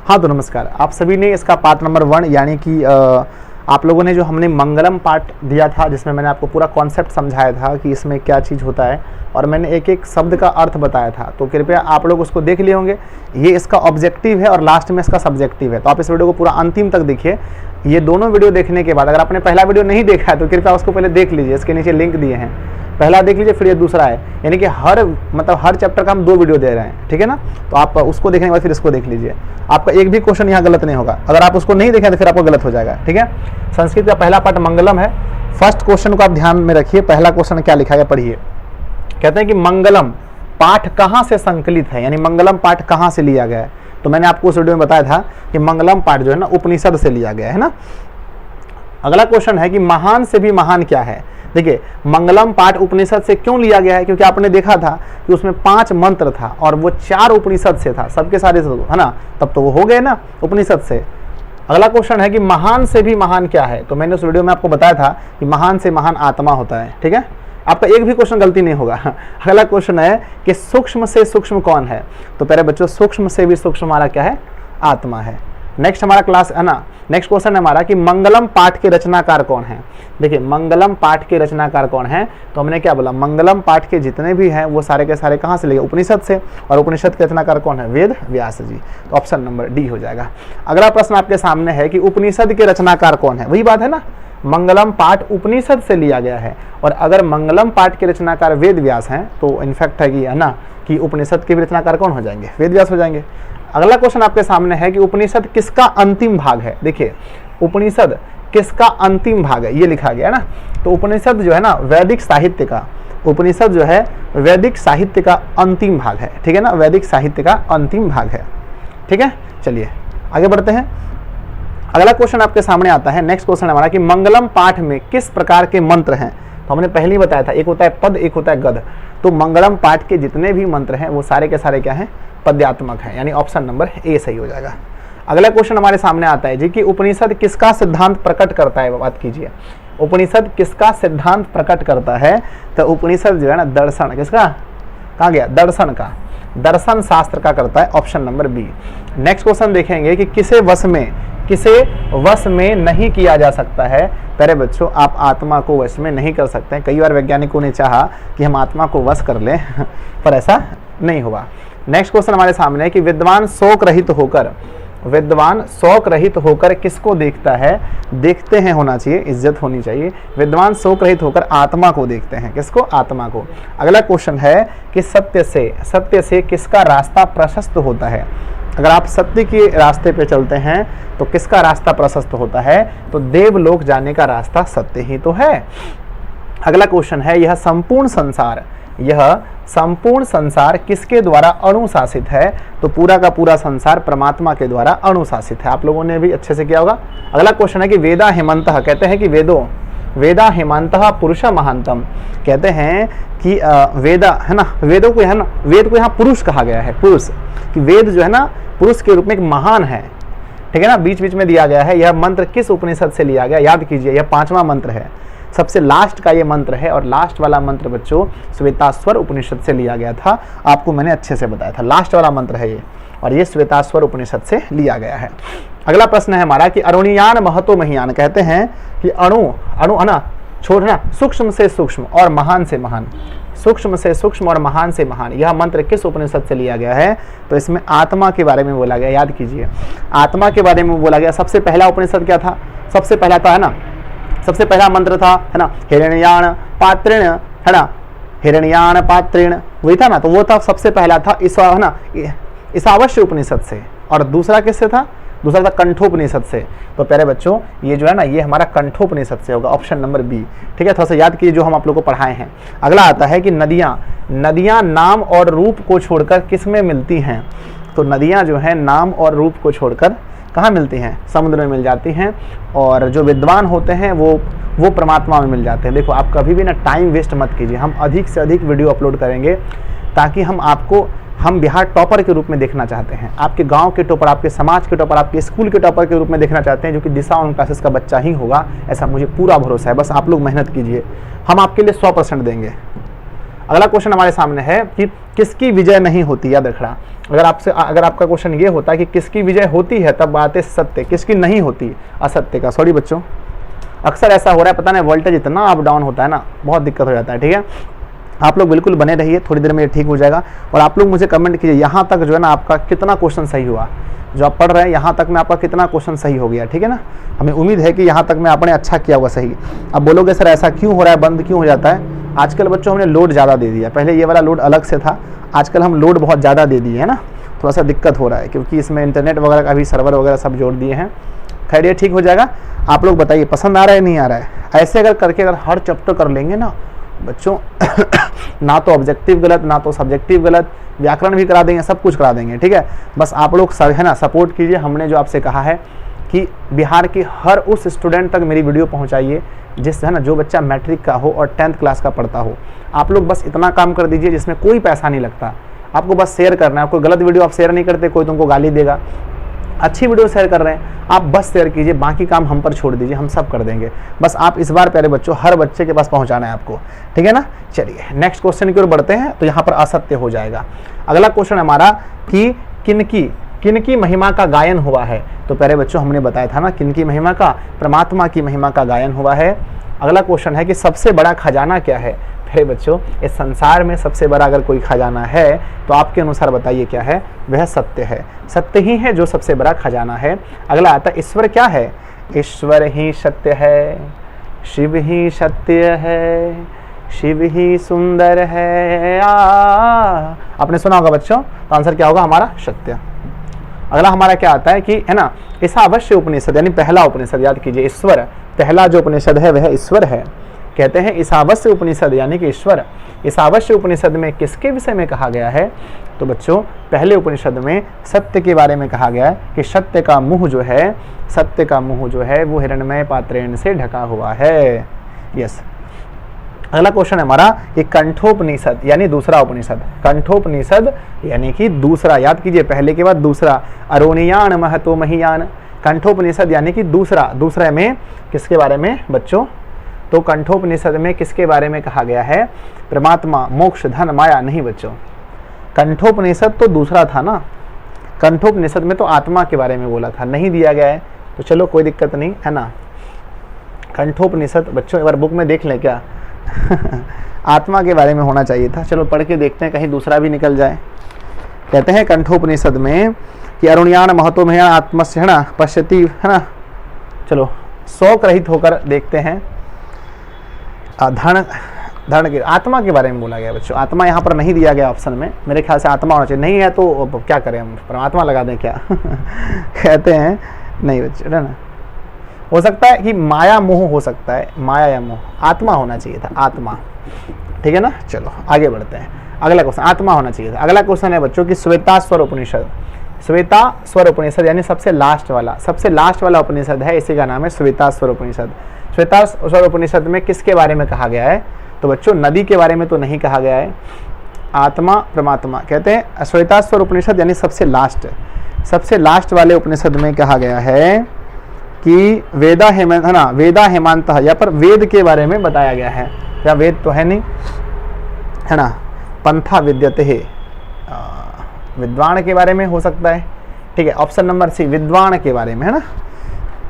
हाँ तो नमस्कार, आप सभी ने इसका पार्ट नंबर 1 यानी कि आप लोगों ने जो हमने मंगलम पार्ट दिया था, जिसमें मैंने आपको पूरा कॉन्सेप्ट समझाया था कि इसमें क्या चीज़ होता है और मैंने एक एक शब्द का अर्थ बताया था, तो कृपया आप लोग उसको देख लिए होंगे। ये इसका ऑब्जेक्टिव है और लास्ट में इसका सब्जेक्टिव है, तो आप इस वीडियो को पूरा अंतिम तक देखिए। ये दोनों वीडियो देखने के बाद अगर आपने पहला वीडियो नहीं देखा है तो कृपया उसको पहले देख लीजिए, इसके नीचे लिंक दिए हैं, पहला देख लीजिए फिर ये दूसरा है, यानी कि हर चैप्टर का हम 2 वीडियो दे रहे हैं, ठीक है ना। तो आप उसको देखने के बाद फिर इसको देख लीजिए, आपका एक भी क्वेश्चन यहाँ गलत नहीं होगा। अगर आप उसको नहीं देखें तो फिर आपको गलत हो जाएगा, ठीक है। संस्कृत का पहला पार्ट मंगलम है। फर्स्ट क्वेश्चन को आप ध्यान में रखिए, पहला क्वेश्चन क्या लिखा गया पढ़िए। कहते हैं कि मंगलम पाठ कहाँ से संकलित है, यानी मंगलम पाठ कहाँ से लिया गया है। तो मैंने आपको उस वीडियो में बताया था कि मंगलम पाठ जो है ना उपनिषद से लिया गया है ना। अगला क्वेश्चन है कि महान से भी महान क्या है। देखिए मंगलम पाठ उपनिषद से क्यों लिया गया है, क्योंकि आपने देखा था कि उसमें 5 मंत्र था और वो 4 उपनिषद से था, सबके सारे है ना, तब तो वो हो गए ना उपनिषद से। अगला क्वेश्चन है कि महान से भी महान क्या है। तो मैंने उस वीडियो में आपको बताया था कि महान से महान आत्मा होता है, ठीक है। आपका एक भी क्वेश्चन गलती नहीं होगा। अगला क्वेश्चन है कि सूक्ष्म से सूक्ष्म कौन है। तो प्यारे बच्चों सूक्ष्म से भी सूक्ष्म हमारा क्या है, आत्मा है। नेक्स्ट हमारा क्लास है ना, नेक्स्ट क्वेश्चन है हमारा कि मंगलम पाठ के रचनाकार कौन है। देखिए मंगलम पाठ के रचनाकार कौन है, तो हमने क्या बोला, मंगलम पाठ के जितने भी हैं वो सारे के सारे कहाँ से लिए, उपनिषद से। और उपनिषद के रचनाकार कौन है, वेद व्यास जी। तो ऑप्शन नंबर डी हो जाएगा। अगला प्रश्न आपके सामने है कि उपनिषद के रचनाकार कौन है। वही बात है ना, मंगलम पाठ उपनिषद से लिया गया है और अगर मंगलम पाठ के रचनाकार वेद व्यास हैं तो इनफैक्ट है कि है ना कि उपनिषद के भी रचनाकार कौन हो जाएंगे, वेद व्यास हो जाएंगे। अगला क्वेश्चन आपके सामने है कि उपनिषद किसका अंतिम भाग है। देखिए उपनिषद किसका अंतिम भाग है, ये लिखा गया है ना। तो उपनिषद जो है ना वैदिक साहित्य का, उपनिषद जो है वैदिक साहित्य का अंतिम भाग है, ठीक है ना, वैदिक साहित्य का अंतिम भाग है, ठीक है। चलिए आगे बढ़ते हैं। अगला क्वेश्चन आपके सामने आता है, नेक्स्ट क्वेश्चन हमारा कि मंगलम पाठ में किस प्रकार के मंत्र हैं। तो हमने पहले ही बताया था, एक होता है पद, एक होता है गद। तो मंगलम पाठ के जितने भी मंत्र हैं वो सारे के सारे क्या हैं, पद्यात्मक है, यानी ऑप्शन नंबर ए सही हो जाएगा। अगला क्वेश्चन हमारे सामने आता है जी कि उपनिषद किसका सिद्धांत प्रकट करता है। बात कीजिए उपनिषद किसका सिद्धांत प्रकट करता है। तो उपनिषद जो है ना दर्शन किसका, कहाँ गया, दर्शन का, दर्शन शास्त्र का करता है, option number B. Next question देखेंगे कि किसे वश में नहीं किया जा सकता है। प्यारे बच्चों आप आत्मा को वश में नहीं कर सकते हैं। कई बार वैज्ञानिकों ने चाहा कि हम आत्मा को वश कर लें पर ऐसा नहीं हुआ। नेक्स्ट क्वेश्चन हमारे सामने है कि विद्वान शोक रहित होकर किसको देखता है। देखते हैं होना चाहिए, इज्जत होनी चाहिए। विद्वान शोक रहित होकर आत्मा को देखते हैं, किसको, आत्मा को। अगला क्वेश्चन है कि सत्य से किसका रास्ता प्रशस्त होता है। अगर आप सत्य के रास्ते पे चलते हैं तो किसका रास्ता प्रशस्त होता है, तो देवलोक जाने का रास्ता सत्य ही तो है। अगला क्वेश्चन है यह संपूर्ण संसार किसके द्वारा अनुशासित है। तो पूरा का पूरा संसार परमात्मा के द्वारा अनुशासित है। आप लोगों ने भी अच्छे से किया होगा। अगला क्वेश्चन है कि वेदा हेमंतः, कहते हैं कि वेदा हेमंतः पुरुष महानतम। कहते हैं कि वेदा है ना, वेदों को है ना, वेद को यहाँ पुरुष कहा गया है, पुरुष, कि वेद जो है ना पुरुष के रूप में एक महान है, ठीक है ना, बीच बीच में दिया गया है। यह मंत्र किस उपनिषद से लिया गया, याद कीजिए यह 5वां मंत्र है, सबसे लास्ट का ये मंत्र है और लास्ट वाला मंत्र बच्चों श्वेताश्वर उपनिषद से लिया गया था। आपको मैंने अच्छे से बताया था, लास्ट वाला मंत्र है ये और ये श्वेताश्वर उपनिषद से लिया गया है। अगला प्रश्न है हमारा कि अरुणियान महतो महियान। कहते हैं कि अणु है ना, छोड़ना, सूक्ष्म से सूक्ष्म और महान से महान, सूक्ष्म से सूक्ष्म और महान से महान, यह मंत्र किस उपनिषद से लिया गया है। तो इसमें आत्मा के बारे में बोला गया, याद कीजिए आत्मा के बारे में बोला गया। सबसे पहला उपनिषद क्या था, सबसे पहला था है ना, सबसे पहला मंत्र था है ना हिरण्याण पात्रेण, है ना हिरण्याण पात्रेण, वही था ना। तो वो था सबसे पहला था है ना ईशावास्य उपनिषद से। और दूसरा किससे था, दूसरा था कंठोपनिषद से। तो प्यारे बच्चों ये जो है ना ये हमारा कंठोपनिषद से होगा, ऑप्शन नंबर बी, ठीक है। थोड़ा सा याद कीजिए जो हम आप लोग को पढ़ाए हैं। अगला आता है कि नदियाँ नाम और रूप को छोड़कर किस में मिलती हैं। तो नदियाँ जो है नाम और रूप को छोड़कर कहाँ मिलती हैं, समुद्र में मिल जाती हैं। और जो विद्वान होते हैं वो परमात्मा में मिल जाते हैं। देखो आप कभी भी ना टाइम वेस्ट मत कीजिए, हम अधिक से अधिक वीडियो अपलोड करेंगे ताकि हम बिहार टॉपर के रूप में देखना चाहते हैं, आपके गांव के टॉपर, आपके समाज के टॉपर, आपके स्कूल के टॉपर के रूप में देखना चाहते हैं, जो कि दिशा ऑन क्लासेस का बच्चा ही होगा, ऐसा मुझे पूरा भरोसा है। बस आप लोग मेहनत कीजिए, हम आपके लिए 100% देंगे। अगला क्वेश्चन हमारे सामने है कि किसकी विजय नहीं होती, याद रखना। अगर आपका क्वेश्चन ये होता है कि किसकी विजय होती है, तब बात है सत्य, किसकी नहीं होती, असत्य का। सॉरी बच्चों, अक्सर ऐसा हो रहा है, पता नहीं वोल्टेज इतना अप डाउन होता है ना, बहुत दिक्कत हो जाता है। ठीक है, आप लोग बिल्कुल बने रहिए, थोड़ी देर में ये ठीक हो जाएगा। और आप लोग मुझे कमेंट कीजिए यहाँ तक जो है ना आपका कितना क्वेश्चन सही हुआ, जो आप पढ़ रहे हैं यहाँ तक में आपका कितना क्वेश्चन सही हो गया। ठीक है ना, हमें उम्मीद है कि यहाँ तक में आपने अच्छा किया होगा सही। अब बोलोगे सर ऐसा क्यों हो रहा है, बंद क्यों हो जाता है? आजकल बच्चों हमने लोड ज़्यादा दे दिया, पहले ये वाला लोड अलग से था, आजकल हम लोड बहुत ज़्यादा दे दिए है ना, थोड़ा सा दिक्कत हो रहा है क्योंकि इसमें इंटरनेट वगैरह का भी सर्वर वगैरह सब जोड़ दिए हैं। खैर ये ठीक हो जाएगा। आप लोग बताइए पसंद आ रहा है नहीं आ रहा है? ऐसे अगर करके अगर हर चैप्टर कर लेंगे ना बच्चों ना तो ऑब्जेक्टिव गलत, ना तो सब्जेक्टिव गलत, व्याकरण भी करा देंगे, सब कुछ करा देंगे। ठीक है, बस आप लोग सब है ना सपोर्ट कीजिए। हमने जो आपसे कहा है कि बिहार की हर उस स्टूडेंट तक मेरी वीडियो पहुंचाइए जिससे है ना जो बच्चा मैट्रिक का हो और 10th क्लास का पढ़ता हो। आप लोग बस इतना काम कर दीजिए जिसमें कोई पैसा नहीं लगता, आपको बस शेयर करना है। कोई गलत वीडियो आप शेयर नहीं करते, कोई तुमको गाली देगा। अच्छी वीडियो शेयर कर रहे हैं आप, बस शेयर कीजिए, बाकी काम हम पर छोड़ दीजिए, हम सब कर देंगे। बस आप इस बार प्यारे बच्चों हर बच्चे के पास पहुंचाना है आपको। ठीक है ना, चलिए नेक्स्ट क्वेश्चन की ओर बढ़ते हैं। तो यहाँ पर असत्य हो जाएगा। अगला क्वेश्चन हमारा कि किनकी महिमा का गायन हुआ है। तो प्यारे बच्चों हमने बताया था ना किनकी महिमा का, परमात्मा की महिमा का गायन हुआ है। अगला क्वेश्चन है कि सबसे बड़ा खजाना क्या है। प्यारे बच्चों इस संसार में सबसे बड़ा अगर कोई खजाना है तो आपके अनुसार बताइए क्या है? वह सत्य है। सत्य ही है जो सबसे बड़ा खजाना है। अगला आता है ईश्वर क्या है। ईश्वर ही सत्य है, शिव ही सत्य है, शिव ही सुंदर है। आपने सुना होगा बच्चों, तो आंसर क्या होगा हमारा? सत्य। अगला हमारा क्या आता है कि है ना ईशावास्य उपनिषद यानी पहला उपनिषद, याद कीजिए ईश्वर पहला जो उपनिषद है वह ईश्वर है। कहते हैं ईशावास्य उपनिषद यानी कि ईश्वर। ईशावास्य उपनिषद में किसके विषय में कहा गया है? तो बच्चों पहले उपनिषद में सत्य के बारे में कहा गया है कि सत्य का मुंह जो है, सत्य का मुंह जो है वो हिरण्मय पात्रेण से ढका हुआ है। यस। अगला क्वेश्चन है हमारा कि कंठोपनिषद यानी दूसरा उपनिषद। कंठोपनिषद यानी कि दूसरा, याद कीजिए पहले के बाद दूसरा। अरोनियान महतो महियान। कंठोपनिषद यानी कि दूसरा में किसके बारे में बच्चों? तो कंठोपनिषद में किसके बारे में कहा गया है? परमात्मा, मोक्ष, धन, माया नहीं बच्चों। कंठोपनिषद तो दूसरा था ना, कंठोपनिषद में तो आत्मा के बारे में बोला था, नहीं दिया गया है तो चलो कोई दिक्कत नहीं है ना। कंठोपनिषद बच्चों एक बार बुक में देख लें क्या आत्मा के बारे में होना चाहिए था। चलो पढ़ के देखते हैं कहीं दूसरा भी निकल जाए। कहते हैं कंठोपनिषद में कि अरुणयान महतो में आत्मस्य है ना पश्यति है ना। चलो शौक रहित होकर देखते हैं। धन के आत्मा के बारे में बोला गया बच्चों। आत्मा यहाँ पर नहीं दिया गया ऑप्शन में, मेरे ख्याल से आत्मा होना चाहिए। नहीं है तो क्या करें हम, परमात्मा लगा दें क्या कहते हैं नहीं बच्चों है ना। हो सकता है कि माया मोह हो सकता है, माया या मोह। आत्मा होना चाहिए था, आत्मा। ठीक है ना, चलो आगे बढ़ते हैं। अगला क्वेश्चन आत्मा होना चाहिए था। अगला क्वेश्चन है बच्चों की श्वेतास्वर उपनिषद। श्वेतास्वर उपनिषद यानी सबसे लास्ट वाला उपनिषद है, इसी का नाम है श्वेतास्वर उपनिषद। श्वेतास्वर उपनिषद में किसके बारे में कहा गया है? तो बच्चों नदी के बारे में तो नहीं कहा गया है, आत्मा परमात्मा। कहते हैं श्वेतास्वर उपनिषद यानी सबसे लास्ट वाले उपनिषद में कहा गया है कि वेदा हेमंत है ना, वेदा हेमंत या पर वेद के बारे में बताया गया है। या वेद तो है नहीं है ना, पंथा विद्यते है, विद्वान के बारे में हो सकता है। ठीक है, ऑप्शन नंबर सी विद्वान के बारे में है ना।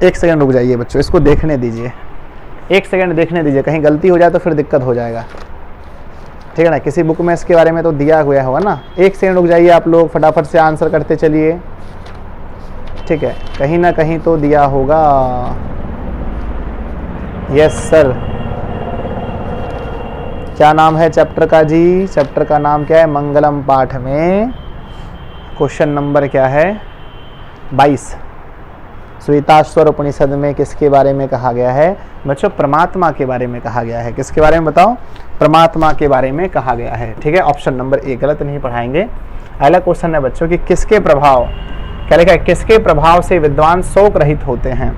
एक सेकंड रुक जाइए बच्चों, इसको देखने दीजिए, एक सेकंड देखने दीजिए, कहीं गलती हो जाए तो फिर दिक्कत हो जाएगा। ठीक है ना, किसी बुक में इसके बारे में तो दिया हुआ होगा ना। एक सेकंड रुक जाइए आप लोग, फटाफट से आंसर करते चलिए। ठीक है, कहीं ना कहीं तो दिया होगा। यस सर, क्या नाम है चैप्टर का जी? चैप्टर का नाम क्या है? मंगलम पाठ में क्वेश्चन नंबर क्या है? 22। श्वेतास्वर उपनिषद में किसके बारे में कहा गया है बच्चों? परमात्मा के बारे में कहा गया है। किसके बारे में बताओ? परमात्मा के बारे में कहा गया है। ठीक है, ऑप्शन नंबर ए, गलत नहीं पढ़ाएंगे। अगला क्वेश्चन है बच्चों कि किसके प्रभाव, क्या लिखा है? किसके प्रभाव से विद्वान शोक रहित होते हैं?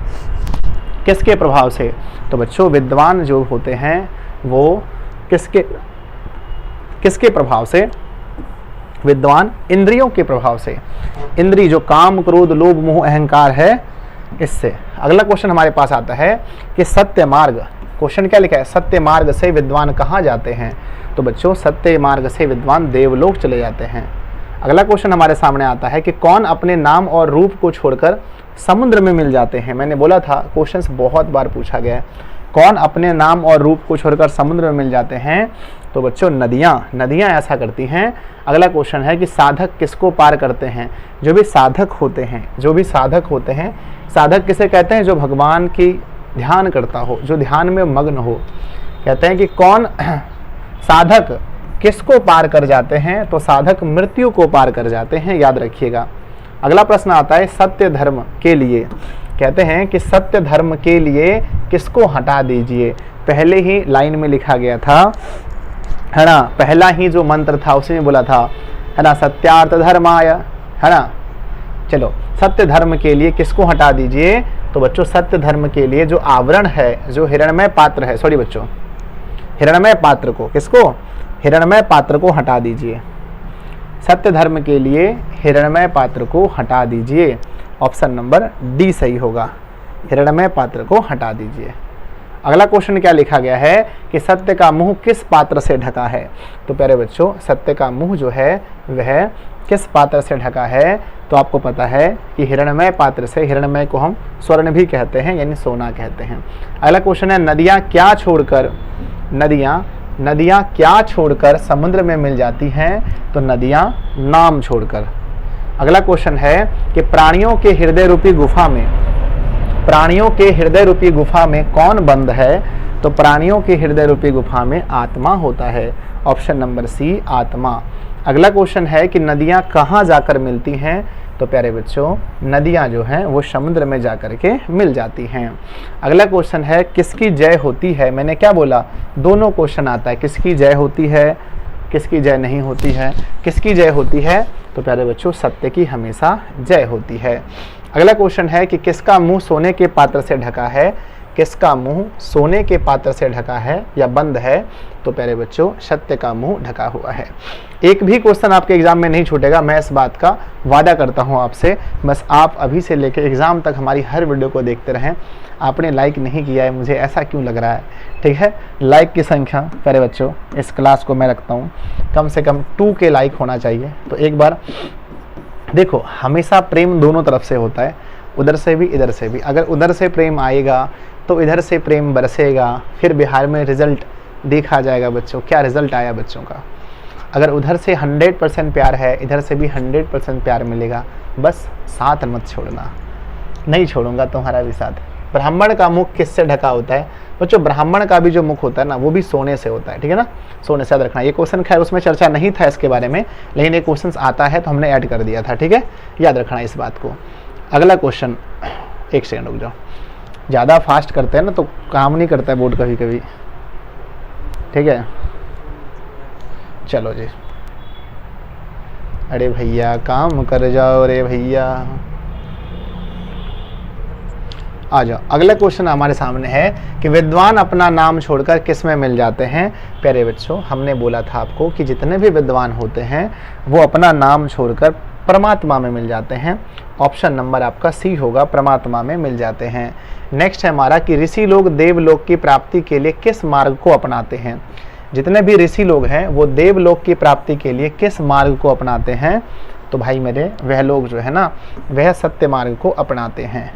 किसके प्रभाव से? तो बच्चों विद्वान जो होते हैं वो किसके प्रभाव से? विद्वान इंद्रियों के प्रभाव से। इंद्रिय जो काम, क्रोध, लोभ, मोह, अहंकार है, इससे। अगला क्वेश्चन हमारे पास आता है कि सत्य मार्ग, क्वेश्चन क्या लिखा है? सत्य मार्ग से विद्वान कहाँ जाते हैं? तो बच्चों सत्य मार्ग से विद्वान देवलोक चले जाते हैं। अगला क्वेश्चन हमारे सामने आता है कि कौन अपने नाम और रूप को छोड़कर समुद्र में मिल जाते हैं। मैंने बोला था क्वेश्चंस बहुत बार पूछा गया है, कौन अपने नाम और रूप को छोड़कर समुद्र में मिल जाते हैं। तो बच्चों नदियाँ ऐसा करती हैं। अगला क्वेश्चन है कि साधक किसको पार करते हैं। जो भी साधक होते हैं, साधक किसे कहते हैं, जो भगवान की ध्यान करता हो, जो ध्यान में मग्न हो। कहते हैं कि कौन साधक किसको पार कर जाते हैं, तो साधक मृत्यु को पार कर जाते हैं, याद रखिएगा। अगला प्रश्न आता है सत्य धर्म के लिए। कहते हैं कि सत्य धर्म के लिए किसको हटा दीजिए। पहले ही लाइन में लिखा गया था, है ना, पहला ही जो मंत्र था उसी में बोला था, है ना, सत्यार्थ धर्माय, है ना। चलो, सत्य धर्म के लिए किसको हटा दीजिए। तो बच्चों सत्य धर्म के लिए जो आवरण है, जो हिरण्मय पात्र है, सॉरी बच्चों, हिरण्मय पात्र को, किसको, हिरण्मय पात्र को हटा दीजिए। सत्य धर्म के लिए हिरण्मय पात्र को हटा दीजिए। ऑप्शन नंबर डी सही होगा, हिरण्मय पात्र को हटा दीजिए। अगला क्वेश्चन क्या लिखा गया है कि सत्य का मुंह किस पात्र से ढका है। तो प्यारे बच्चों सत्य का मुंह जो है वह किस पात्र से ढका है। तो आपको पता है कि हिरण्मय पात्र से, हिरण्मय को हम स्वर्ण भी कहते हैं यानी सोना कहते हैं। अगला क्वेश्चन है नदियाँ क्या छोड़कर समुद्र में मिल जाती हैं। तो नदियाँ नाम छोड़कर। अगला क्वेश्चन है कि प्राणियों के हृदय रूपी गुफा में कौन बंद है। तो प्राणियों के हृदय रूपी गुफा में आत्मा होता है। ऑप्शन नंबर सी आत्मा। अगला क्वेश्चन है कि नदियाँ कहाँ जाकर मिलती हैं। तो प्यारे बच्चों नदियाँ जो हैं वो समुद्र में जाकर के मिल जाती हैं। अगला क्वेश्चन है किसकी जय होती है। मैंने क्या बोला, दोनों क्वेश्चन आता है, किसकी जय होती है, किसकी जय नहीं होती है। किसकी जय होती है तो प्यारे बच्चों सत्य की हमेशा जय होती है। अगला क्वेश्चन है कि किसका मुंह सोने के पात्र से ढका है। किसका मुंह सोने के पात्र से ढका है या बंद है। तो प्यारे बच्चों सत्य का मुंह ढका हुआ है। एक भी क्वेश्चन आपके एग्जाम में नहीं छूटेगा, मैं इस बात का वादा करता हूं आपसे। बस आप अभी से लेकर एग्जाम तक हमारी हर वीडियो को देखते रहें। आपने लाइक नहीं किया है, मुझे ऐसा क्यों लग रहा है, ठीक है। लाइक की संख्या प्यारे बच्चों इस क्लास को मैं रखता हूँ कम से कम 2 के लाइक होना चाहिए। तो एक बार देखो, हमेशा प्रेम दोनों तरफ से होता है, उधर से भी इधर से भी। अगर उधर से प्रेम आएगा तो इधर से प्रेम बरसेगा, फिर बिहार में रिजल्ट देखा जाएगा बच्चों, क्या रिजल्ट आया बच्चों का। अगर उधर से 100% प्यार है, इधर से भी 100% प्यार मिलेगा। बस साथ मत छोड़ना, नहीं छोड़ूंगा तुम्हारा भी साथ। ब्राह्मण का मुख किससे ढका होता है बच्चों। ब्राह्मण का भी जो मुख होता है ना वो भी सोने से होता है, ठीक है ना, सोने से याद रखना। ये क्वेश्चन खैर उसमें चर्चा नहीं था इसके बारे में, लेकिन ये क्वेश्चन आता है तो हमने ऐड कर दिया था, ठीक है, याद रखना इस बात को। अगला क्वेश्चन, एक सेकंड रुक जाओ, ज़्यादा फास्ट करते हैं ना तो काम नहीं करता है बोर्ड कभी कभी, ठीक है। चलो जी, अरे भैया काम कर जाओ रे भैया, आ जाओ। अगला क्वेश्चन हमारे सामने है कि विद्वान अपना नाम छोड़कर किस में मिल जाते हैं। प्यारे बच्चों हमने बोला था आपको कि जितने भी विद्वान होते हैं वो अपना नाम छोड़कर परमात्मा में मिल जाते हैं। ऑप्शन नंबर आपका सी होगा, परमात्मा में मिल जाते हैं। नेक्स्ट है हमारा कि ऋषि लोग देवलोक की प्राप्ति के लिए किस मार्ग को अपनाते हैं। जितने भी ऋषि लोग हैं वो देवलोक की प्राप्ति के लिए किस मार्ग को अपनाते हैं। तो भाई मेरे वह लोग जो है ना वह सत्य मार्ग को अपनाते हैं।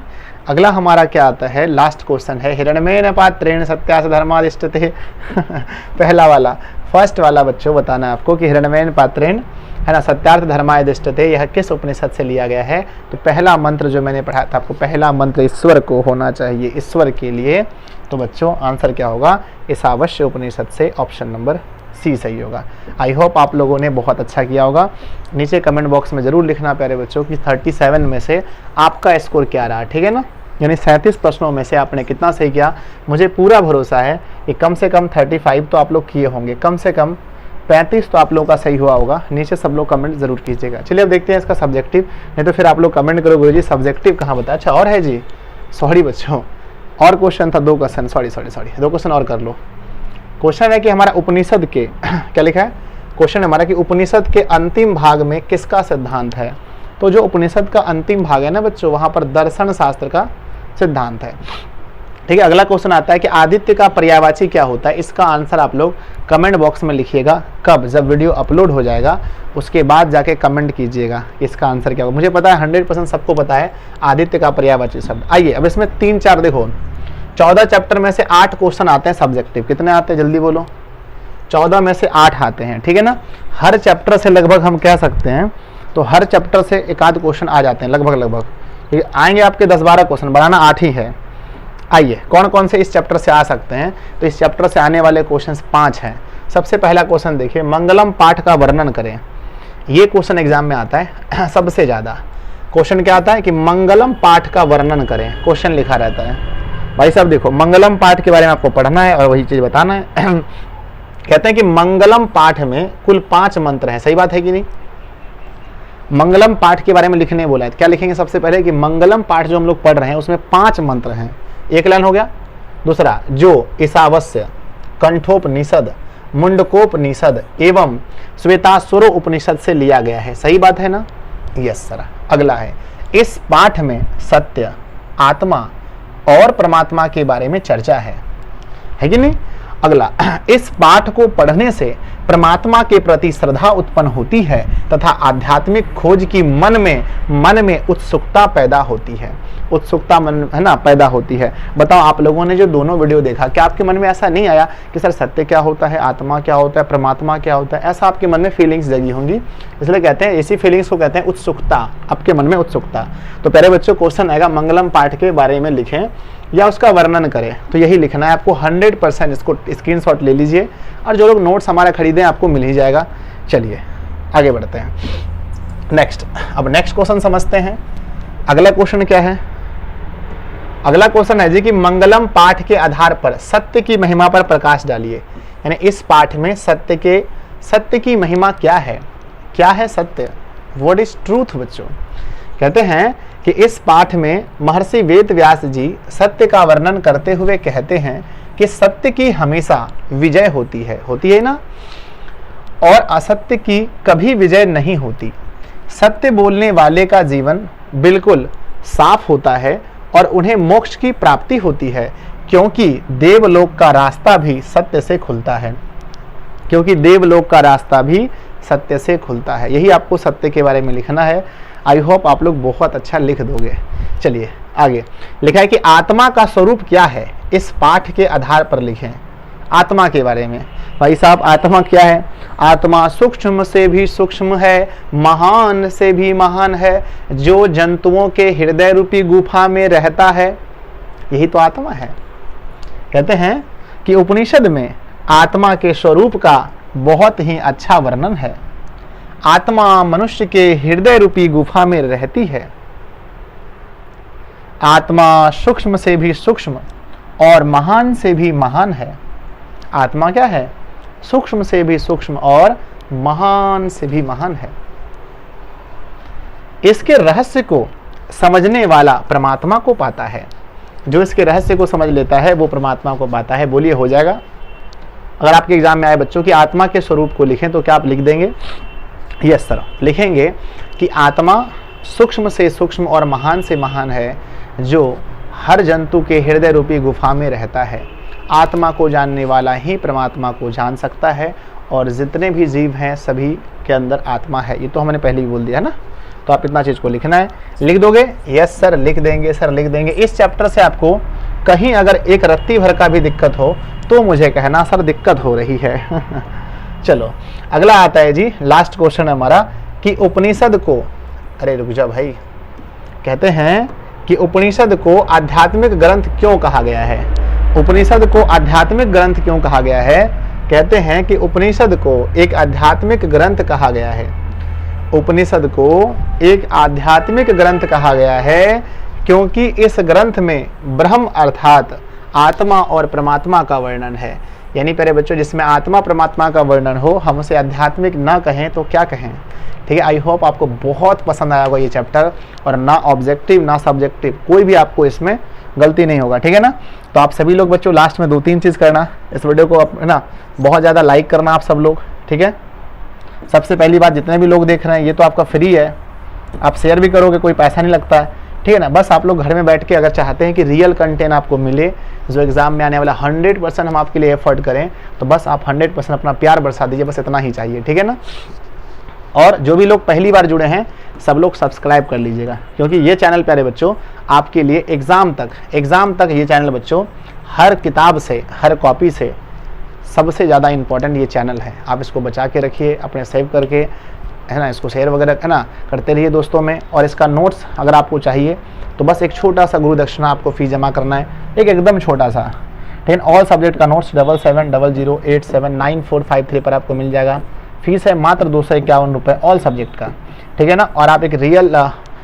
अगला हमारा क्या आता है, लास्ट क्वेश्चन है हिरण्मयेन पात्रेण सत्यास धर्मादिष्टते पहला वाला, फर्स्ट वाला बच्चों बताना है आपको कि हिरण्मयेन पात्रेण, है ना, सत्यार्थ धर्मादिष्टते यह किस उपनिषद से लिया गया है। तो पहला मंत्र जो मैंने पढ़ा था आपको, पहला मंत्र ईश्वर को होना चाहिए, ईश्वर के लिए। तो बच्चों आंसर क्या होगा, ईशावास्य उपनिषद से। ऑप्शन नंबर सी सही होगा। आई होप आप लोगों ने बहुत अच्छा किया होगा। नीचे कमेंट बॉक्स में ज़रूर लिखना प्यारे बच्चों कि 37 में से आपका स्कोर क्या रहा, ठीक है ना, यानी 37 प्रश्नों में से आपने कितना सही किया। मुझे पूरा भरोसा है कि कम से कम 35 तो आप लोग किए होंगे, कम से कम 35 तो आप लोगों का सही हुआ होगा। नीचे सब लोग कमेंट जरूर कीजिएगा। चलिए अब देखते हैं इसका सब्जेक्टिव, नहीं तो फिर आप लोग कमेंट करो गुरुजी सब्जेक्टिव कहाँ बताया। अच्छा और है जी, सॉरी बच्चों, और क्वेश्चन था, 2 क्वेश्चन, सॉरी 2 क्वेश्चन और कर लो। क्वेश्चन है कि हमारा उपनिषद के क्या लिखा है, क्वेश्चन हमारा कि उपनिषद के अंतिम भाग में किसका सिद्धांत है। तो जो उपनिषद का अंतिम भाग है ना बच्चों, वहाँ पर दर्शन शास्त्र का सिद्धांत है। ठीक है। अगला क्वेश्चन आता है कि आदित्य का पर्यायवाची क्या होता है। इसका आंसर आप लोग कमेंट बॉक्स में लिखिएगा, कब, जब वीडियो अपलोड हो जाएगा उसके बाद जाके कमेंट कीजिएगा इसका आंसर क्या होगा। मुझे पता है 100% सबको पता है आदित्य का पर्यायवाची शब्द। आइए अब इसमें 3-4 देखो, 14 चैप्टर में से 8 क्वेश्चन आते हैं सब्जेक्टिव। कितने आते हैं जल्दी बोलो? 14 में से 8 आते हैं, ठीक है ना। हर चैप्टर से लगभग हम कह सकते हैं तो हर चैप्टर से एक आध क्वेश्चन आ जाते हैं लगभग आएंगे आपके 10-12 क्वेश्चन, बनाना 8 ही है। आइए कौन कौन से इस चैप्टर से आ सकते हैं, तो इस चैप्टर से आने वाले क्वेश्चन 5 हैं। सबसे पहला क्वेश्चन देखिए, मंगलम पाठ का वर्णन करें। ये क्वेश्चन एग्जाम में आता है सबसे ज़्यादा। क्वेश्चन क्या आता है कि मंगलम पाठ का वर्णन करें, क्वेश्चन लिखा रहता है। भाई साहब देखो, मंगलम पाठ के बारे में आपको पढ़ना है और वही चीज़ बताना है। कहते हैं कि मंगलम पाठ में कुल 5 मंत्र हैं, सही बात है कि नहीं? मंगलम पाठ के बारे में लिखने बोला है, क्या लिखेंगे सबसे पहले कि मंगलम पाठ जो हम लोग पढ़ रहे हैं उसमें 5 मंत्र हैं। एक लाइन हो गया। दूसरा, जो ईशावास्य, कंठोपनिषद, मुंडकोपनिषद एवं श्वेतासुरो उपनिषद से लिया गया है, सही बात है ना? Yes sir. अगला है, इस पाठ में सत्य, आत्मा और परमात्मा के बारे में चर्चा है कि नहीं? अगला, इस पाठ को पढ़ने से परमात्मा के प्रति श्रद्धा उत्पन्न होती है तथा आध्यात्मिक खोज की मन में उत्सुकता पैदा होती है। उत्सुकता मन है ना पैदा होती है। बताओ आप लोगों ने जो दोनों वीडियो देखा, क्या आपके मन में ऐसा नहीं आया कि सर सत्य क्या होता है, आत्मा क्या होता है, परमात्मा क्या होता है? ऐसा आपके मन में फीलिंग्स जगी होंगी, इसलिए कहते हैं ऐसी फीलिंग्स को कहते हैं उत्सुकता, आपके मन में उत्सुकता। तो प्यारे बच्चों क्वेश्चन आएगा मंगलम पाठ के बारे में लिखें या उसका वर्णन करें, तो यही लिखना है आपको। 100% इसको स्क्रीनशॉट ले लीजिए और जो लोग नोट्स हमारा खरीदें आपको मिल ही जाएगा। चलिए आगे बढ़ते हैं नेक्स्ट। अब नेक्स्ट क्वेश्चन समझते हैं। अगला क्वेश्चन क्या है? अगला क्वेश्चन है जी कि मंगलम पाठ के आधार पर सत्य की महिमा पर प्रकाश डालिए। यानी इस पाठ में सत्य की महिमा क्या है? क्या है सत्य? व्हाट इज ट्रूथ बच्चों? कहते हैं कि इस पाठ में महर्षि वेद व्यास जी सत्य का वर्णन करते हुए कहते हैं कि सत्य की हमेशा विजय होती है ना, और असत्य की कभी विजय नहीं होती। सत्य बोलने वाले का जीवन बिल्कुल साफ होता है और उन्हें मोक्ष की प्राप्ति होती है, क्योंकि देवलोक का रास्ता भी सत्य से खुलता है। क्योंकि देवलोक का रास्ता भी सत्य से खुलता है। यही आपको सत्य के बारे में लिखना है। आई होप आप लोग बहुत अच्छा लिख दोगे। चलिए आगे लिखा है कि आत्मा का स्वरूप क्या है, इस पाठ के आधार पर लिखें। आत्मा के बारे में भाई साहब, आत्मा क्या है? आत्मा सूक्ष्म से भी सूक्ष्म है, महान से भी महान है, जो जंतुओं के हृदय रूपी गुफा में रहता है, यही तो आत्मा है। कहते हैं कि उपनिषद में आत्मा के स्वरूप का बहुत ही अच्छा वर्णन है। आत्मा मनुष्य के हृदय रूपी गुफा में रहती है। आत्मा सूक्ष्म से भी सूक्ष्म और महान से भी महान है। आत्मा क्या है? सूक्ष्म से भी सूक्ष्म और महान से भी महान है। इसके रहस्य को समझने वाला परमात्मा को पाता है। जो इसके रहस्य को समझ लेता है वो परमात्मा को पाता है। बोलिए हो जाएगा? अगर आपके एग्जाम में आए बच्चों कि आत्मा के स्वरूप को लिखें तो क्या आप लिख देंगे? यस सर, लिखेंगे कि आत्मा सूक्ष्म से सूक्ष्म और महान से महान है, जो हर जंतु के हृदय रूपी गुफा में रहता है। आत्मा को जानने वाला ही परमात्मा को जान सकता है, और जितने भी जीव हैं सभी के अंदर आत्मा है। ये तो हमने पहले ही बोल दिया ना, तो आप इतना चीज़ को लिखना है। लिख दोगे? यस सर, लिख देंगे सर, लिख देंगे। इस चैप्टर से आपको कहीं अगर एक रत्ती भर का भी दिक्कत हो तो मुझे कहना सर दिक्कत हो रही है। चलो अगला आता है जी, लास्ट क्वेश्चन हमारा कि उपनिषद को, अरे रुक जा भाई, कहते हैं कि उपनिषद को आध्यात्मिक ग्रंथ क्यों कहा गया है? उपनिषद को आध्यात्मिक ग्रंथ क्यों कहा गया है? कहते हैं कि उपनिषद को एक आध्यात्मिक ग्रंथ कहा गया है। उपनिषद को एक आध्यात्मिक ग्रंथ कहा गया है क्योंकि इस ग्रंथ में ब्रह्म अर्थात आत्मा और परमात्मा का वर्णन है। यानी प्यारे बच्चों, जिसमें आत्मा परमात्मा का वर्णन हो, हम उसे आध्यात्मिक ना कहें तो क्या कहें? ठीक है, आई होप आपको बहुत पसंद आया होगा ये चैप्टर, और ना ऑब्जेक्टिव ना सब्जेक्टिव, कोई भी आपको इसमें गलती नहीं होगा। ठीक है ना? तो आप सभी लोग बच्चों लास्ट में 2-3 चीज़ करना, इस वीडियो को है ना बहुत ज़्यादा लाइक करना आप सब लोग। ठीक है, सबसे पहली बात, जितने भी लोग देख रहे हैं ये तो आपका फ्री है, आप शेयर भी करोगे, कोई पैसा नहीं लगता है। ठीक है ना। बस आप लोग घर में बैठ के अगर चाहते हैं कि रियल कंटेंट आपको मिले, जो एग्जाम में आने वाला 100% हम आपके लिए एफर्ट करें, तो बस आप 100% अपना प्यार बरसा दीजिए, बस इतना ही चाहिए, ठीक है ना। और जो भी लोग पहली बार जुड़े हैं सब लोग सब्सक्राइब कर लीजिएगा, क्योंकि ये चैनल प्यारे बच्चों आपके लिए एग्ज़ाम तक ये चैनल बच्चों हर किताब से, हर कॉपी से सबसे ज़्यादा इम्पॉर्टेंट ये चैनल है। आप इसको बचा के रखिए, अपने सेव करके, है ना, इसको शेयर वगैरह, है ना, करते रहिए दोस्तों में। और इसका नोट्स अगर आपको चाहिए तो बस एक छोटा सा गुरु दक्षिणा आपको फीस जमा करना है, एकदम छोटा सा। लेकिन ऑल सब्जेक्ट का नोट्स 7700879453 पर आपको मिल जाएगा। फीस है मात्र 251 रुपये ऑल सब्जेक्ट का, ठीक है ना। और आप एक रियल,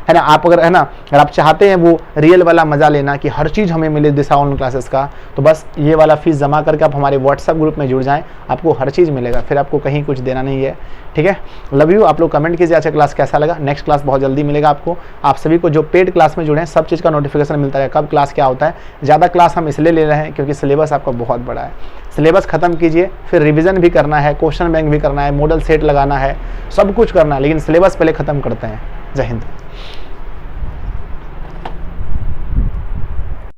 है ना, आप अगर, है ना, अगर आप चाहते हैं वो रियल वाला मज़ा लेना कि हर चीज़ हमें मिले दिशा ऑनलाइन क्लासेस का, तो बस ये वाला फीस जमा करके आप हमारे व्हाट्सएप ग्रुप में जुड़ जाएं, आपको हर चीज़ मिलेगा, फिर आपको कहीं कुछ देना नहीं है, ठीक है। Love you. आप लोग कमेंट कीजिए अच्छा क्लास कैसा लगा। नेक्स्ट क्लास बहुत जल्दी मिलेगा आपको। आप सभी को जो पेड क्लास में जुड़े हैं सब चीज़ का नोटिफिकेशन मिलता है, कब क्लास क्या होता है। ज़्यादा क्लास हम इसलिए ले रहे हैं क्योंकि सिलेबस आपका बहुत बड़ा है। सिलेबस खत्म कीजिए, फिर रिवीजन भी करना है, क्वेश्चन बैंक भी करना है, मॉडल सेट लगाना है, सब कुछ करना है, लेकिन सिलेबस पहले ख़त्म करते हैं। जय हिंद।